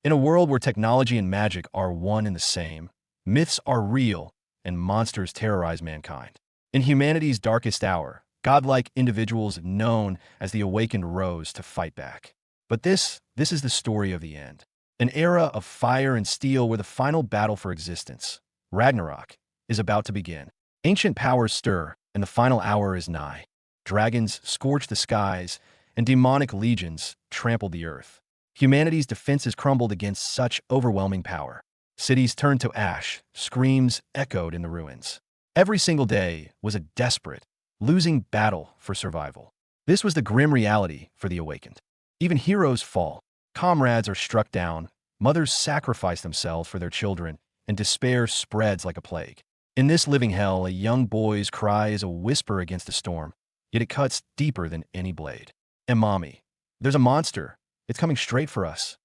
In a world where technology and magic are one and the same, myths are real and monsters terrorize mankind. In humanity's darkest hour, godlike individuals known as the awakened rose to fight back. But this is the story of the end. An era of fire and steel where the final battle for existence, Ragnarok, is about to begin. Ancient powers stir, and the final hour is nigh. Dragons scorch the skies, and demonic legions trample the earth. Humanity's defenses crumbled against such overwhelming power. Cities turned to ash, screams echoed in the ruins. Every single day was a desperate, losing battle for survival. This was the grim reality for the awakened. Even heroes fall. Comrades are struck down, mothers sacrifice themselves for their children, and despair spreads like a plague. In this living hell, a young boy's cry is a whisper against the storm, yet it cuts deeper than any blade. And mommy, there's a monster. It's coming straight for us.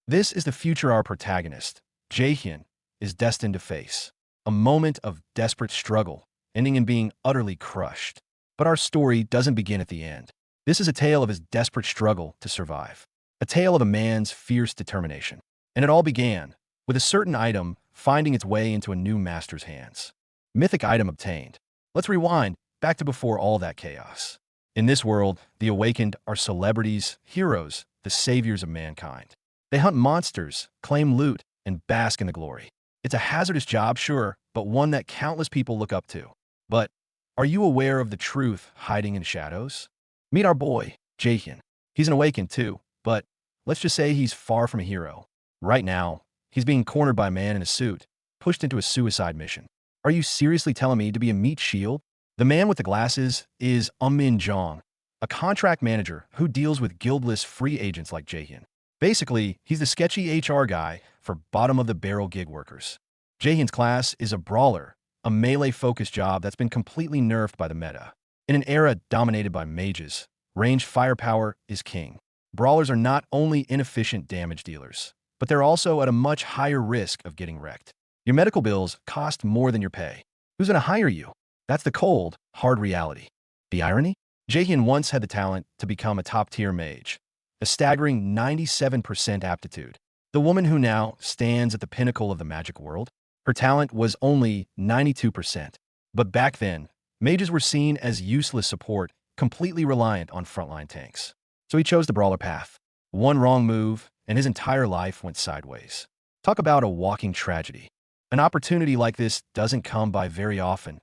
This is the future our protagonist, Jaehyeon, is destined to face. A moment of desperate struggle, ending in being utterly crushed. But our story doesn't begin at the end. This is a tale of his desperate struggle to survive. A tale of a man's fierce determination. And it all began with a certain item finding its way into a new master's hands. Mythic item obtained. Let's rewind back to before all that chaos. In this world, the awakened are celebrities, heroes, the saviors of mankind. They hunt monsters, claim loot, and bask in the glory. It's a hazardous job, sure, but one that countless people look up to. But are you aware of the truth hiding in shadows? Meet our boy, Jaehyeon. He's an awakened too, but let's just say he's far from a hero. Right now, he's being cornered by a man in a suit, pushed into a suicide mission. Are you seriously telling me to be a meat shield? The man with the glasses is Manh, a contract manager who deals with guildless free agents like Jaehyeon. Basically, he's the sketchy HR guy for bottom-of-the-barrel gig workers. Jaehyeon's class is a brawler, a melee-focused job that's been completely nerfed by the meta. In an era dominated by mages, ranged firepower is king. Brawlers are not only inefficient damage dealers, but they're also at a much higher risk of getting wrecked. Your medical bills cost more than your pay. Who's going to hire you? That's the cold, hard reality. The irony? Jaehyeon once had the talent to become a top-tier mage, a staggering 97% aptitude. The woman who now stands at the pinnacle of the magic world, her talent was only 92%. But back then, mages were seen as useless support, completely reliant on frontline tanks. So he chose the brawler path. One wrong move, and his entire life went sideways. Talk about a walking tragedy. An opportunity like this doesn't come by very often,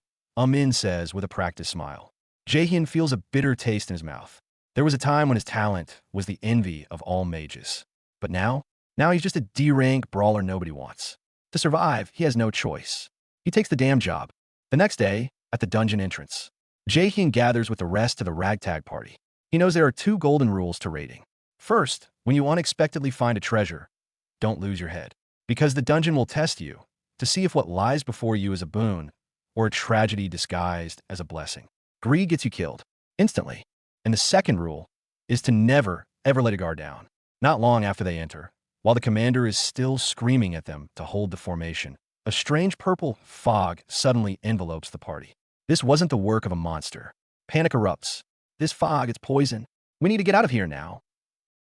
Min says with a practiced smile. Jaehyeon feels a bitter taste in his mouth. There was a time when his talent was the envy of all mages. But now he's just a D-rank brawler nobody wants. To survive, he has no choice. He takes the damn job. The next day, at the dungeon entrance, Jaehyeon gathers with the rest of the ragtag party. He knows there are two golden rules to raiding. First, when you unexpectedly find a treasure, don't lose your head. Because the dungeon will test you to see if what lies before you is a boon or a tragedy disguised as a blessing. Greed gets you killed instantly. And the second rule is to never, ever let a guard down. Not long after they enter, while the commander is still screaming at them to hold the formation, a strange purple fog suddenly envelopes the party. This wasn't the work of a monster. Panic erupts. This fog, it's poison. We need to get out of here now.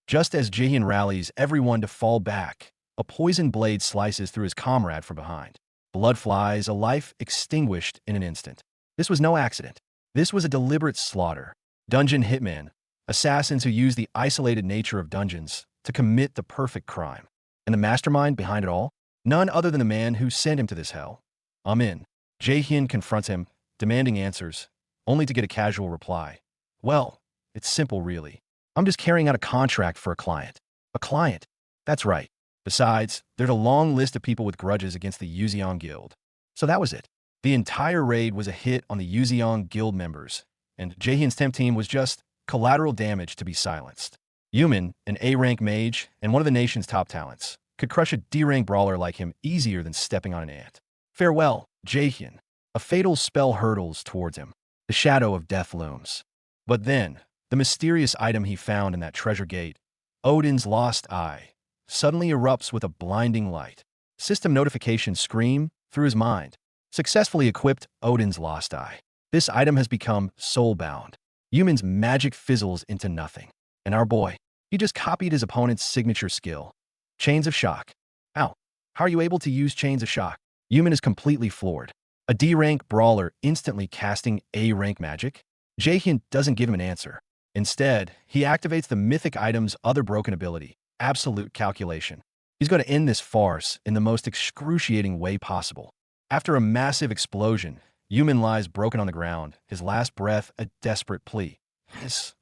Just as Jaehyeon rallies everyone to fall back, a poison blade slices through his comrade from behind. Blood flies, a life extinguished in an instant. This was no accident. This was a deliberate slaughter. Dungeon hitmen, assassins who use the isolated nature of dungeons to commit the perfect crime. And the mastermind behind it all? None other than the man who sent him to this hell. Min. Jaehyeon confronts him, demanding answers, only to get a casual reply. Well, it's simple really. I'm just carrying out a contract for a client. A client? That's right. Besides, there's a long list of people with grudges against the Jaehyeon Guild. So that was it. The entire raid was a hit on the Jaehyeon Guild members, and Jaehyeon's temp team was just collateral damage to be silenced. Yumin, an A-rank mage and one of the nation's top talents, could crush a D-rank brawler like him easier than stepping on an ant. Farewell, Jaehyeon. A fatal spell hurtles towards him. The shadow of death looms. But then, the mysterious item he found in that treasure gate, Odin's lost eye, suddenly erupts with a blinding light. System notifications scream through his mind. Successfully equipped Odin's lost eye. This item has become soul-bound. Yumin's magic fizzles into nothing. And our boy, he just copied his opponent's signature skill. Chains of shock. How? How are you able to use chains of shock? Yumin is completely floored. A D-rank brawler instantly casting A-rank magic? Jaehyeon doesn't give him an answer. Instead, he activates the mythic item's other broken ability, absolute calculation. He's going to end this farce in the most excruciating way possible. After a massive explosion, Yumin lies broken on the ground, his last breath a desperate plea.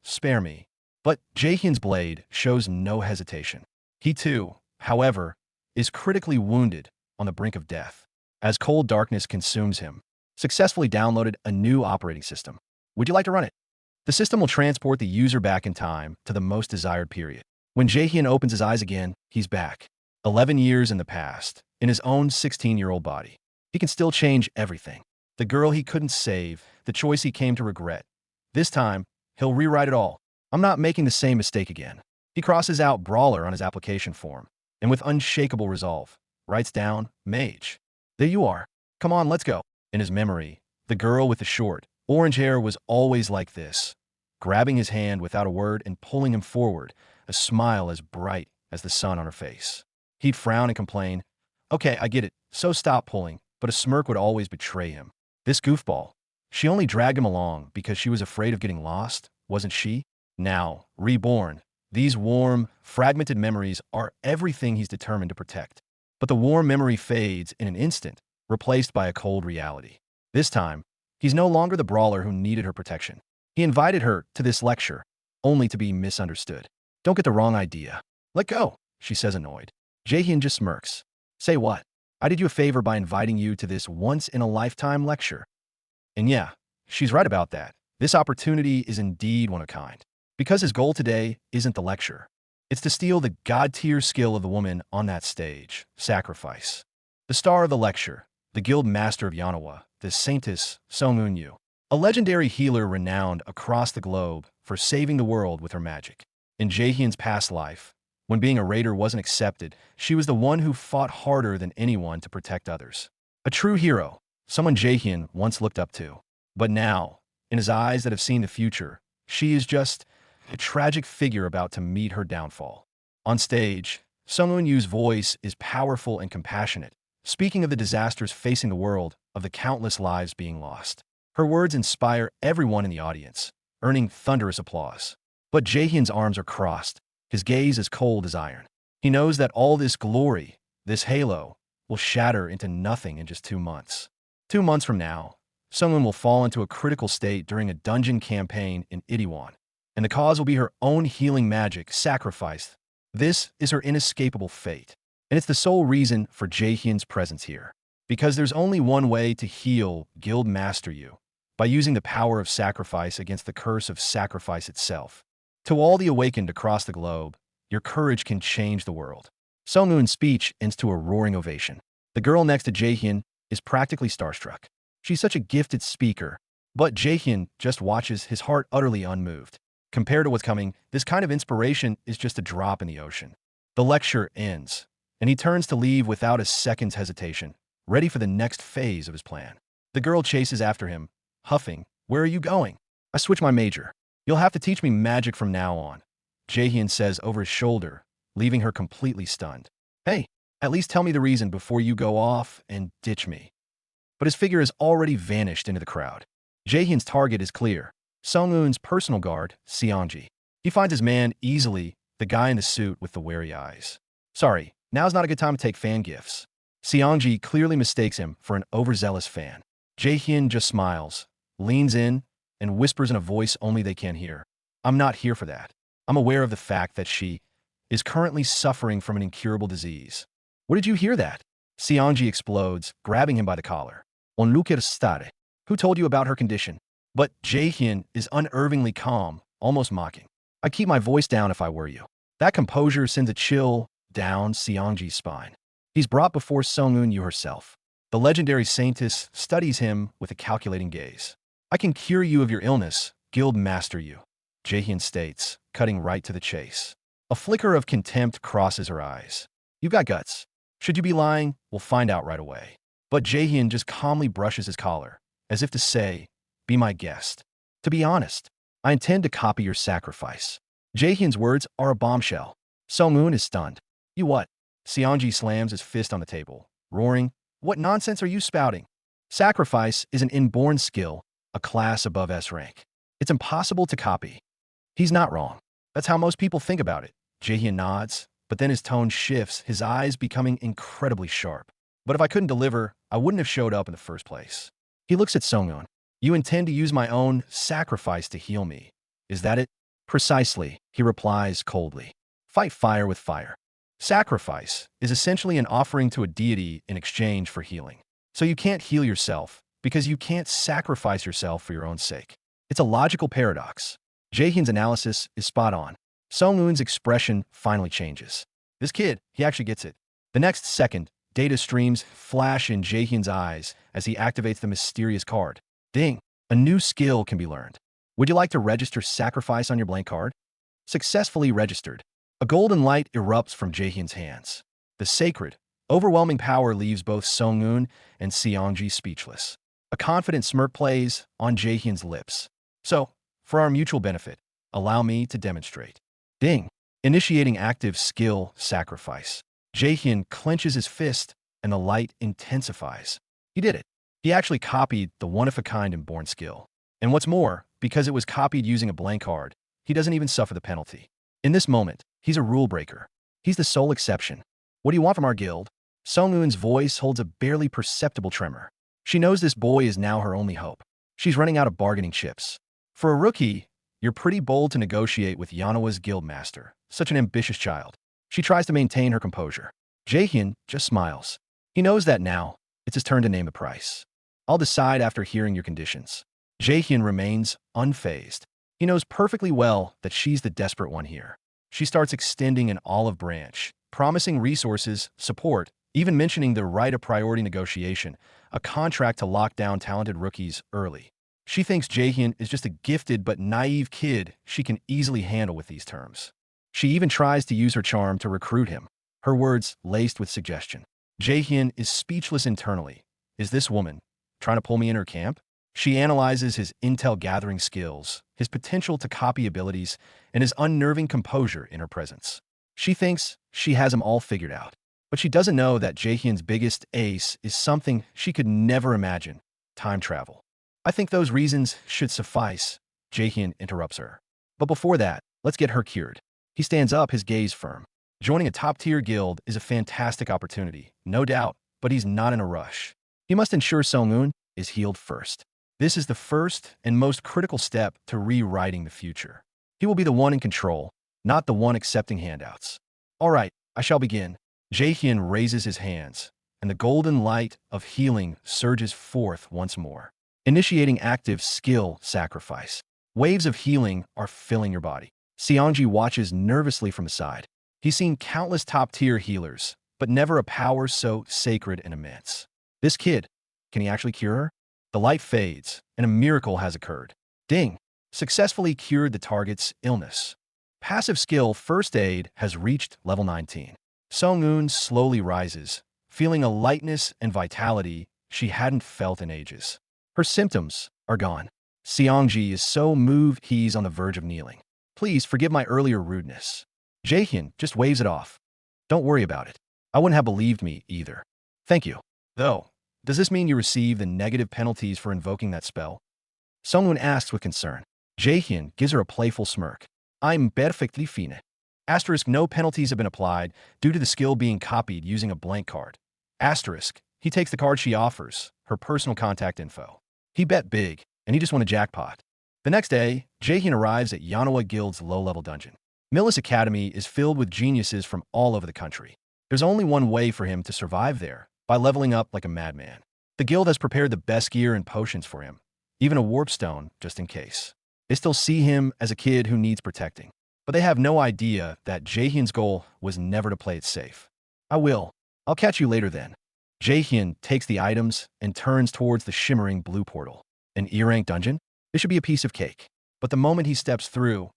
Spare me. But Jaehyeon's blade shows no hesitation. He too, however, is critically wounded on the brink of death. As cold darkness consumes him, successfully downloaded a new operating system. Would you like to run it? The system will transport the user back in time to the most desired period. When Jaehyeon opens his eyes again, he's back. 11 years in the past, in his own 16-year-old body. He can still change everything. The girl he couldn't save, the choice he came to regret. This time, he'll rewrite it all. I'm not making the same mistake again. He crosses out Brawler on his application form, and with unshakable resolve, writes down Mage. There you are. Come on, let's go. In his memory, the girl with the short, orange hair was always like this, grabbing his hand without a word and pulling him forward, a smile as bright as the sun on her face. He'd frown and complain, "Okay, I get it, so stop pulling," but a smirk would always betray him. This goofball. She only dragged him along because she was afraid of getting lost, wasn't she? Now, reborn, these warm, fragmented memories are everything he's determined to protect. But the warm memory fades in an instant, replaced by a cold reality. This time, he's no longer the brawler who needed her protection. He invited her to this lecture, only to be misunderstood. Don't get the wrong idea. Let go, she says annoyed. Jaehyeon just smirks. Say what? I did you a favor by inviting you to this once-in-a-lifetime lecture. And yeah, she's right about that. This opportunity is indeed one of a kind. Because his goal today isn't the lecture. It's to steal the god-tier skill of the woman on that stage, sacrifice. The star of the lecture, the guild master of Yanawa, the saintess Song-Eun-yu, a legendary healer renowned across the globe for saving the world with her magic. In Jaehyeon's past life, when being a raider wasn't accepted, she was the one who fought harder than anyone to protect others. A true hero, someone Jaehyeon once looked up to. But now, in his eyes that have seen the future, she is just a tragic figure about to meet her downfall. On stage, Song-Eun-Yu's voice is powerful and compassionate, speaking of the disasters facing the world, of the countless lives being lost. Her words inspire everyone in the audience, earning thunderous applause. But Jaehyeon's arms are crossed, his gaze as cold as iron. He knows that all this glory, this halo, will shatter into nothing in just 2 months. 2 months from now, Sung-Eun will fall into a critical state during a dungeon campaign in Itaewon, and the cause will be her own healing magic sacrificed. This is her inescapable fate, and it's the sole reason for Jaehyeon's presence here. Because there's only one way to heal Guild Master Yu, by using the power of sacrifice against the curse of sacrifice itself. To all the awakened across the globe, your courage can change the world. Sung-Eun's speech ends to a roaring ovation. The girl next to Jaehyeon is practically starstruck. She's such a gifted speaker, but Jaehyeon just watches, his heart utterly unmoved. Compared to what's coming, this kind of inspiration is just a drop in the ocean. The lecture ends, and he turns to leave without a second's hesitation, ready for the next phase of his plan. The girl chases after him, huffing, "Where are you going?" "I switched my major. You'll have to teach me magic from now on," Jaehyeon says over his shoulder, leaving her completely stunned. "Hey, at least tell me the reason before you go off and ditch me." But his figure has already vanished into the crowd. Jaehyeon's target is clear. Sung-Eun's personal guard, Seonji. He finds his man easily, the guy in the suit with the wary eyes. "Sorry, now's not a good time to take fan gifts." Seonji clearly mistakes him for an overzealous fan. Jaehyeon just smiles, leans in, and whispers in a voice only they can hear. "I'm not here for that. I'm aware of the fact that she is currently suffering from an incurable disease." "Where did you hear that?" Seonji explodes, grabbing him by the collar. "On lucer stare. Who told you about her condition?" But Jaehyeon is unervingly calm, almost mocking. "I'd keep my voice down if I were you." That composure sends a chill down Seonji's spine. He's brought before Sung-Eun-Yu herself. The legendary saintess studies him with a calculating gaze. "I can cure you of your illness, Guild Master Yu," Jaehyeon states, cutting right to the chase. A flicker of contempt crosses her eyes. "You've got guts. Should you be lying, we'll find out right away." But Jaehyeon just calmly brushes his collar, as if to say, "Be my guest. To be honest, I intend to copy your sacrifice." Jaehyeon's words are a bombshell. Sung-Eun is stunned. "You what? Seonji slams his fist on the table, roaring, "What nonsense are you spouting? Sacrifice is an inborn skill, a class above S rank. It's impossible to copy." He's not wrong. That's how most people think about it. Jaehyeon nods, but then his tone shifts, his eyes becoming incredibly sharp. "But if I couldn't deliver, I wouldn't have showed up in the first place." He looks at Sunghoon. "You intend to use my own sacrifice to heal me. Is that it?" "Precisely," he replies coldly. "Fight fire with fire." Sacrifice is essentially an offering to a deity in exchange for healing. So you can't heal yourself because you can't sacrifice yourself for your own sake. It's a logical paradox. Jaehyun's analysis is spot on. Sunghoon's expression finally changes. This kid, he actually gets it. The next second, data streams flash in Jaehyun's eyes as he activates the mysterious card. Ding! A new skill can be learned. Would you like to register sacrifice on your blank card? Successfully registered. A golden light erupts from Jaehyun's hands. The sacred, overwhelming power leaves both Sunghoon and Seonji speechless. A confident smirk plays on Jaehyun's lips. "So, for our mutual benefit, allow me to demonstrate." Ding! Initiating active skill sacrifice. Jaehyun clenches his fist and the light intensifies. He did it. He actually copied the one-of-a-kind inborn skill. And what's more, because it was copied using a blank card, he doesn't even suffer the penalty. In this moment, he's a rule breaker. He's the sole exception. "What do you want from our guild?" Sunghoon's voice holds a barely perceptible tremor. She knows this boy is now her only hope. She's running out of bargaining chips. For a rookie, you're pretty bold to negotiate with Yanoa's guildmaster, such an ambitious child. She tries to maintain her composure. Jaehyun just smiles. He knows that now, it's his turn to name the price. "I'll decide after hearing your conditions." Jaehyun remains unfazed. He knows perfectly well that she's the desperate one here. She starts extending an olive branch, promising resources, support, even mentioning the right of priority negotiation, a contract to lock down talented rookies early. She thinks Jaehyun is just a gifted but naive kid she can easily handle with these terms. She even tries to use her charm to recruit him, her words laced with suggestion. Jaehyun is speechless internally. Is this woman trying to pull me in her camp? She analyzes his intel-gathering skills, his potential to copy abilities, and his unnerving composure in her presence. She thinks she has him all figured out. But she doesn't know that Jaehyun's biggest ace is something she could never imagine: time travel. "I think those reasons should suffice," Jaehyun interrupts her. "But before that, let's get her cured." He stands up, his gaze firm. Joining a top-tier guild is a fantastic opportunity, no doubt, but he's not in a rush. He must ensure Sunghoon is healed first. This is the first and most critical step to rewriting the future. He will be the one in control, not the one accepting handouts. "All right, I shall begin." Jaehyun raises his hands, and the golden light of healing surges forth once more. Initiating active skill sacrifice. Waves of healing are filling your body. Seonji watches nervously from the side. He's seen countless top-tier healers, but never a power so sacred and immense. This kid, can he actually cure her? The light fades, and a miracle has occurred. Ding! Successfully cured the target's illness. Passive skill First Aid has reached level 19. Sunghoon slowly rises, feeling a lightness and vitality she hadn't felt in ages. Her symptoms are gone. Seonji is so moved he's on the verge of kneeling. "Please forgive my earlier rudeness." Jaehyun just waves it off. "Don't worry about it. I wouldn't have believed me either." "Thank you. Though, does this mean you receive the negative penalties for invoking that spell?" Sunghoon asks with concern. Jaehyun gives her a playful smirk. "I'm perfectly fine. Asterisk, no penalties have been applied due to the skill being copied using a blank card. Asterisk, he takes the card she offers, her personal contact info. He bet big, and he just won a jackpot. The next day, Jaehyun arrives at Yanoa Guild's low-level dungeon. Millis Academy is filled with geniuses from all over the country. There's only one way for him to survive there, by leveling up like a madman. The guild has prepared the best gear and potions for him, even a warp stone just in case. They still see him as a kid who needs protecting. But they have no idea that Jaehyun's goal was never to play it safe. I'll catch you later then." Jaehyun takes the items and turns towards the shimmering blue portal. An E-rank dungeon? This should be a piece of cake. But the moment he steps through,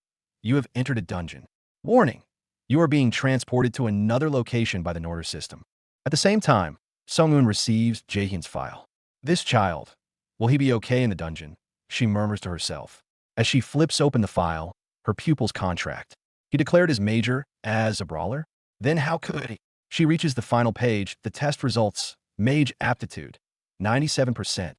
you have entered a dungeon. Warning! You are being transported to another location by the Norder system. At the same time, Sunghoon receives Jaehyun's file. This child, will he be okay in the dungeon? She murmurs to herself. As she flips open the file, her pupil's contract. He declared his major as a brawler? Then how could he? She reaches the final page. The test results: Mage Aptitude, 97%.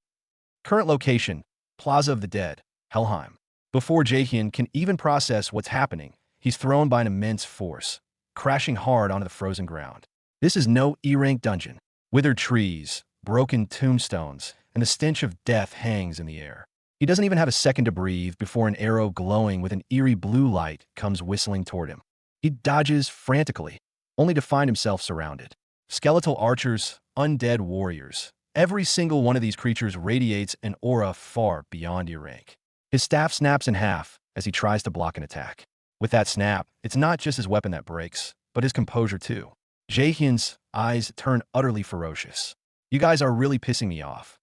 Current location: Plaza of the Dead, Helheim. Before Jaehyeon can even process what's happening, he's thrown by an immense force, crashing hard onto the frozen ground. This is no E-rank dungeon. Withered trees, broken tombstones, and the stench of death hangs in the air. He doesn't even have a second to breathe before an arrow glowing with an eerie blue light comes whistling toward him. He dodges frantically, only to find himself surrounded. Skeletal archers, undead warriors. Every single one of these creatures radiates an aura far beyond your rank. His staff snaps in half as he tries to block an attack. With that snap, it's not just his weapon that breaks, but his composure too. Jaehyun's eyes turn utterly ferocious. You guys are really pissing me off.